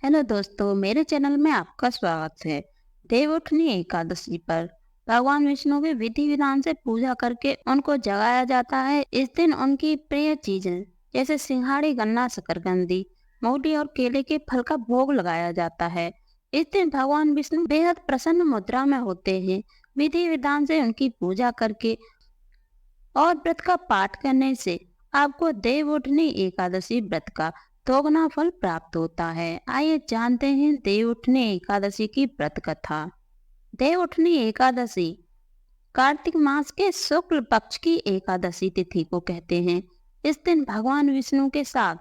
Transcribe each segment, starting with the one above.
Hello दोस्तों, मेरे channel में आपका स्वागत है। देवउठनी एकादशी पर भगवान विष्णु की विधि विधान से पूजा करके उनको जगाया जाता है। इस दिन उनकी प्रिय चीजें जैसे सिंघाड़ी, गन्ना, शकरकंदी, मूली और केले के फल का भोग लगाया जाता है। इस दिन भगवान विष्णु बेहद प्रसन्न मुद्रा में होते हैं। विधि विधान से उनकी पूजा करके और व्रत का पाठ करने से आपको देवउठनी एकादशी व्रत का दोगुना फल प्राप्त होता है। आइए जानते हैं देवउठनी एकादशी की व्रत कथा। देवउठनी एकादशी कार्तिक मास के शुक्ल पक्ष की एकादशी तिथि को कहते हैं। इस दिन भगवान विष्णु के साथ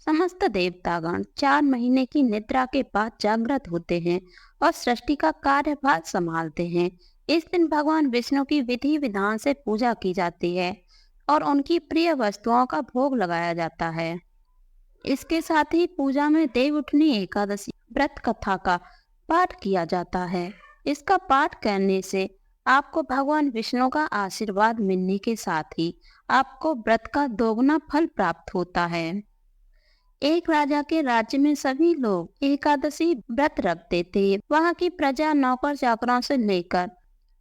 समस्त देवतागण 4 महीने की निद्रा के बाद जागृत होते हैं और सृष्टि का कार्यभार संभालते हैं। इस दिन भगवान विष्णु की विधि विधान से पूजा की जाती है और उनकी प्रिय वस्तुओं का भोग लगाया जाता है। इसके साथ ही पूजा में देवउठनी एकादशी व्रत कथा का पाठ किया जाता है। इसका पाठ करने से आपको भगवान विष्णु का आशीर्वाद मिलने के साथ ही आपको व्रत का दोगुना फल प्राप्त होता है। एक राजा के राज्य में सभी लोग एकादशी व्रत रखते थे। वहाँ की प्रजा नौकर चाकरों से लेकर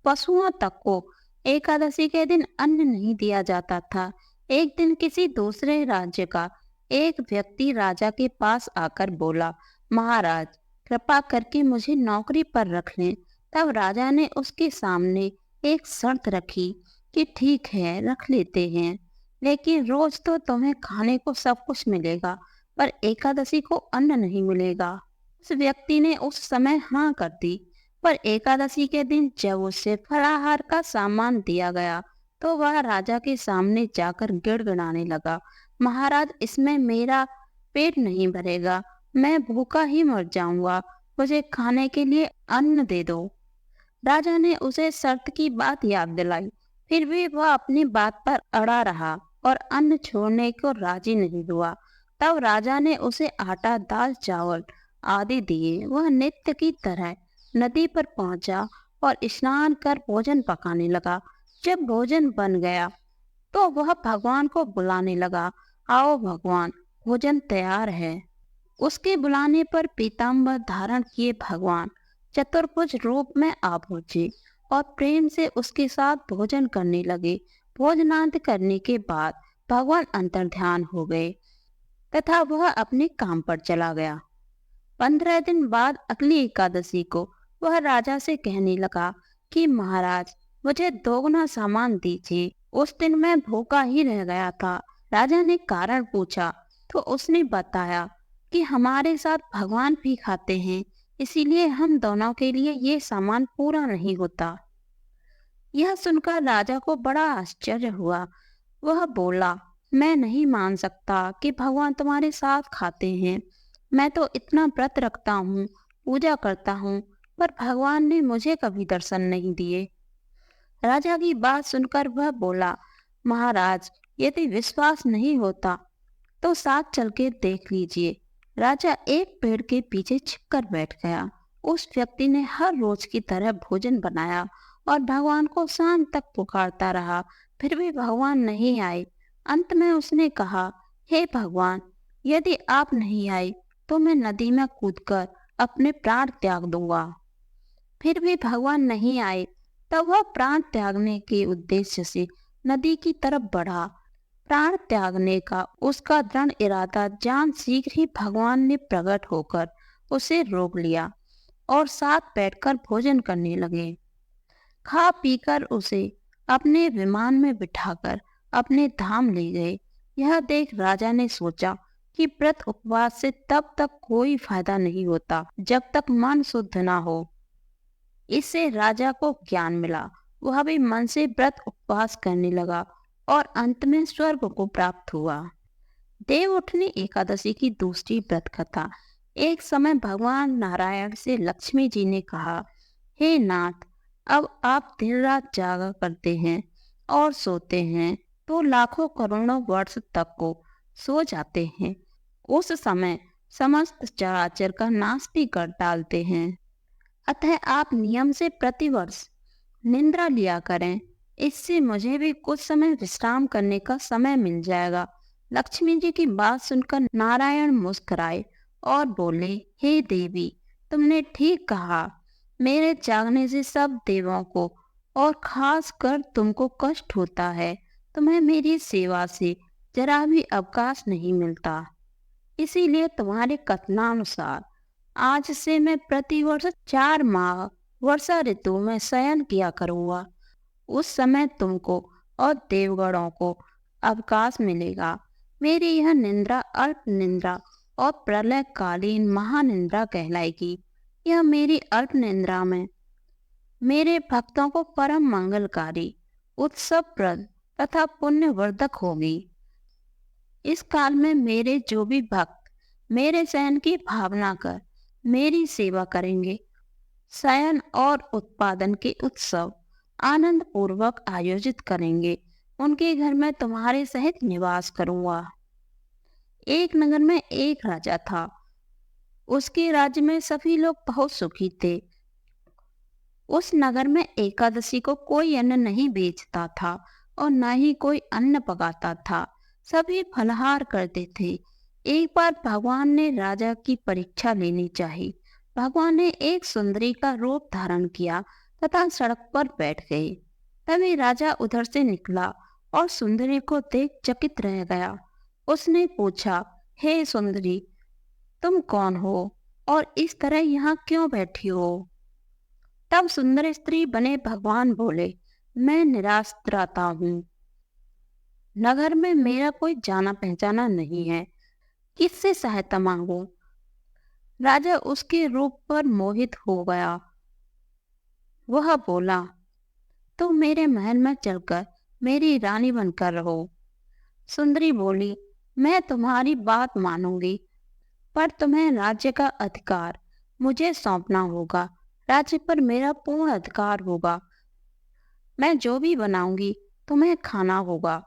पशुओं तक को एकादशी के दिन अन्न नहीं दिया जाता था। एक दिन किसी दूसरे राज्य का एक व्यक्ति राजा के पास आकर बोला, महाराज, कृपा करके मुझे नौकरी पर रख लें। तब राजा ने उसके सामने एक शर्त रखी कि ठीक है, रख लेते हैं, लेकिन रोज तो तुम्हें खाने को सब कुछ मिलेगा, पर एकादशी को अन्न नहीं मिलेगा। उस व्यक्ति ने उस समय हाँ कर दी। पर एकादशी के दिन जब उसे फलाहार का सामान दिया गया तो वह राजा के सामने जाकर गिड़गिड़ाने लगा, महाराज, इसमें मेरा पेट नहीं भरेगा, मैं भूखा ही मर जाऊंगा, मुझे खाने के लिए अन्न दे दो। राजा ने उसे शर्त की बात याद दिलाई, फिर भी वह अपनी बात पर अड़ा रहा और अन्न छोड़ने को राजी नहीं हुआ। तब राजा ने उसे आटा, दाल, चावल आदि दिए। वह नित्य की तरह नदी पर पहुंचा और स्नान कर भोजन पकाने लगा। जब भोजन बन गया तो वह भगवान को बुलाने लगा, आओ भगवान, भोजन तैयार है। उसके बुलाने पर पीताम्बर धारण किए भगवान चतुर्भुज रूप में आ पहुंचे और प्रेम से उसके साथ भोजन करने लगे। भोजनांत करने के बाद भगवान अंतर्ध्यान हो गए तथा वह अपने काम पर चला गया। 15 दिन बाद अगली एकादशी को वह राजा से कहने लगा कि महाराज, मुझे दोगुना सामान दीजिए। उस दिन मैं भूखा ही रह गया था। राजा ने कारण पूछा तो उसने बताया कि हमारे साथ भगवान भी खाते हैं, इसीलिए हम दोनों के लिए ये सामान पूरा नहीं होता। यह सुनकर राजा को बड़ा आश्चर्य हुआ। वह बोला, मैं नहीं मान सकता कि भगवान तुम्हारे साथ खाते हैं। मैं तो इतना व्रत रखता हूँ, पूजा करता हूँ, पर भगवान ने मुझे कभी दर्शन नहीं दिए। राजा की बात सुनकर वह बोला, महाराज, यदि विश्वास नहीं होता तो साथ चल के देख लीजिए। राजा एक पेड़ के पीछे छिपकर बैठ गया। उस व्यक्ति ने हर रोज की तरह भोजन बनाया और भगवान को शाम तक पुकारता रहा, फिर भी भगवान नहीं आए। अंत में उसने कहा, हे भगवान, यदि आप नहीं आए तो मैं नदी में कूदकर अपने प्राण त्याग दूंगा। फिर भी भगवान नहीं आए। तब वह प्राण त्यागने के उद्देश्य से नदी की तरफ बढ़ा। प्राण त्यागने का उसका दृढ़ इरादा जान शीघ्र ही भगवान ने प्रकट होकर उसे रोक लिया और साथ बैठकर भोजन करने लगे। खा पीकर उसे अपने विमान में बिठाकर अपने धाम ले गए। यह देख राजा ने सोचा कि व्रत उपवास से तब तक कोई फायदा नहीं होता जब तक मन शुद्ध ना हो। इससे राजा को ज्ञान मिला। वह भी मन से व्रत उपवास करने लगा और अंत में स्वर्ग को प्राप्त हुआ। देवउठनी एकादशी की दूसरी व्रत कथा। एक समय भगवान नारायण से लक्ष्मी जी ने कहा, हे नाथ, अब आप दिन रात जागा करते हैं और सोते हैं तो लाखों करोड़ों वर्ष तक को सो जाते हैं। उस समय समस्त चराचर का नाश भी कर डालते हैं। अतः आप नियम से प्रतिवर्ष निद्रा लिया करें, इससे मुझे भी कुछ समय विश्राम करने का समय मिल जाएगा। लक्ष्मी जी की बात सुनकर नारायण मुस्कुराए और बोले, हे देवी, तुमने ठीक कहा। मेरे जागने से सब देवों को और खास कर तुमको कष्ट होता है। तुम्हें मेरी सेवा से जरा भी अवकाश नहीं मिलता। इसीलिए तुम्हारे कथनानुसार आज से मैं प्रतिवर्ष 4 माह वर्षा ऋतु में शयन किया करूंगा। उस समय तुमको और देवगणों को अवकाश मिलेगा। मेरी यह निंद्रा अल्प निंद्रा और प्रलयकालीन महानिंद्रा कहलाएगी। यह मेरी अल्प निंद्रा में मेरे भक्तों को परम मंगलकारी, उत्सवप्रद तथा पुण्यवर्धक होगी। इस काल में मेरे जो भी भक्त मेरे शयन की भावना कर मेरी सेवा करेंगे, शयन और उत्पादन के उत्सव आनंद पूर्वक आयोजित करेंगे। उनके घर में तुम्हारे सहित निवास करूंगा। एक नगर में एक राजा था। उसके राज्य में सभी लोग बहुत सुखी थे। उस नगर में एकादशी को कोई अन्न नहीं बेचता था और न ही कोई अन्न पकाता था। सभी फलाहार करते थे। एक बार भगवान ने राजा की परीक्षा लेनी चाहिए। भगवान ने एक सुंदरी का रूप धारण किया तथा सड़क पर बैठ गए। तभी राजा उधर से निकला और सुंदरी को देख चकित रह गया। उसने पूछा, हे सुंदरी, तुम कौन हो और इस तरह यहाँ क्यों बैठी हो? तब सुंदर स्त्री बने भगवान बोले, मैं निराश्रता हूँ। नगर में मेरा कोई जाना पहचाना नहीं है। किससे सहायता मांगू? राजा उसके रूप पर मोहित हो गया। वह बोला, तुम मेरे महल में चलकर मेरी रानी बनकर रहो। सुंदरी बोली, मैं तुम्हारी बात मानूंगी, पर तुम्हें राज्य का अधिकार मुझे सौंपना होगा। राज्य पर मेरा पूर्ण अधिकार होगा। मैं जो भी बनाऊंगी तुम्हें खाना होगा।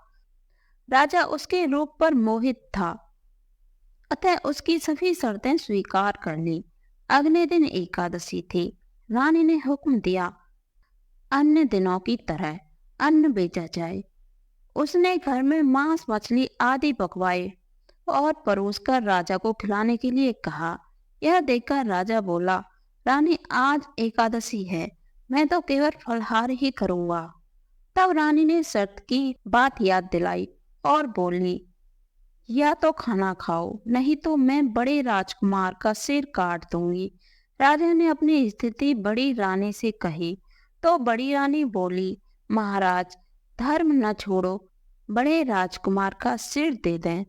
राजा उसके रूप पर मोहित था, अतः उसकी सभी शर्तें स्वीकार कर ली। अगले दिन एकादशी थी। रानी ने हुक्म दिया, अन्य दिनों की तरह अन्न बेचा जाए। उसने घर में मांस मछली आदि पकवाए और परोसकर राजा को खिलाने के लिए कहा। यह देखकर राजा बोला, रानी, आज एकादशी है, मैं तो केवल फलहार ही करूंगा। तब रानी ने शर्त की बात याद दिलाई और बोली, या तो खाना खाओ, नहीं तो मैं बड़े राजकुमार का सिर काट दूंगी। राजा ने अपनी स्थिति बड़ी रानी से कही तो बड़ी रानी बोली, महाराज, धर्म न छोड़ो, बड़े राजकुमार का सिर दे दें।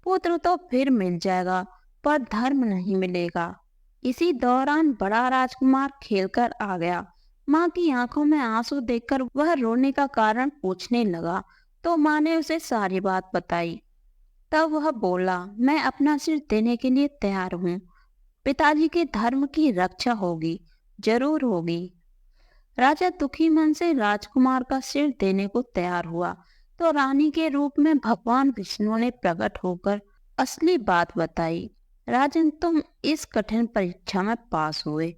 पुत्र तो फिर मिल जाएगा, पर धर्म नहीं मिलेगा। इसी दौरान बड़ा राजकुमार खेलकर आ गया। माँ की आंखों में आंसू देखकर वह रोने का कारण पूछने लगा, तो माँ ने उसे सारी बात बताई। तब वह बोला, मैं अपना सिर देने के लिए तैयार हूँ। पिताजी के धर्म की रक्षा होगी, जरूर होगी। राजा दुखी मन से राजकुमार का सिर देने को तैयार हुआ तो रानी के रूप में भगवान विष्णु ने प्रकट होकर असली बात बताई। राजन, तुम इस कठिन परीक्षा में पास हुए।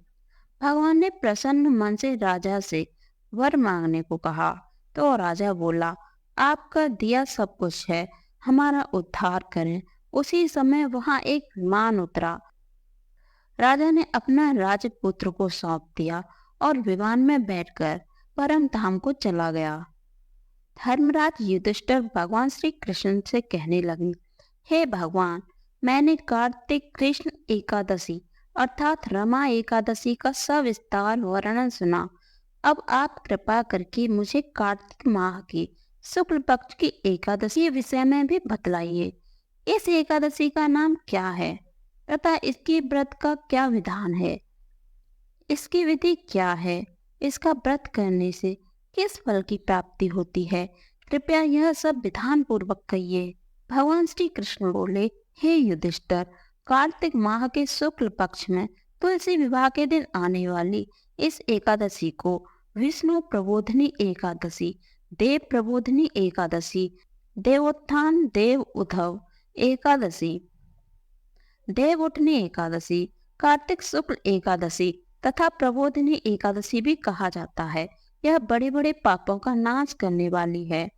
भगवान ने प्रसन्न मन से राजा से वर मांगने को कहा तो राजा बोला, आपका दिया सब कुछ है, हमारा उद्धार करें। उसी समय वहां एक विमान उतरा। राजा ने अपना राजपुत्र को सौंप दिया और विमान में बैठकर परम धाम को चला गया। धर्मराज युधिष्ठिर भगवान श्री कृष्ण से कहने लगे, हे भगवान, मैंने कार्तिक कृष्ण एकादशी अर्थात रमा एकादशी का सविस्तार वर्णन सुना। अब आप कृपा करके मुझे कार्तिक माह की शुक्ल पक्ष की एकादशी के विषय में भी बतलाइए। इस एकादशी का नाम क्या है तथा इसके व्रत का क्या विधान है? इसकी विधि क्या है? इसका व्रत करने से किस फल की प्राप्ति होती है? कृपया यह सब विधान पूर्वक कहिए। भगवान श्री कृष्ण बोले, हे युधिष्ठिर, कार्तिक माह के शुक्ल पक्ष में तुलसी विवाह के दिन आने वाली इस एकादशी को विष्णु प्रबोधिनी एकादशी, देव प्रबोधिनी एकादशी, देवोत्थान देव उद्धव एकादशी, देव उठनी एकादशी, कार्तिक शुक्ल एकादशी तथा प्रबोधिनी एकादशी भी कहा जाता है। यह बड़े बड़े पापों का नाश करने वाली है।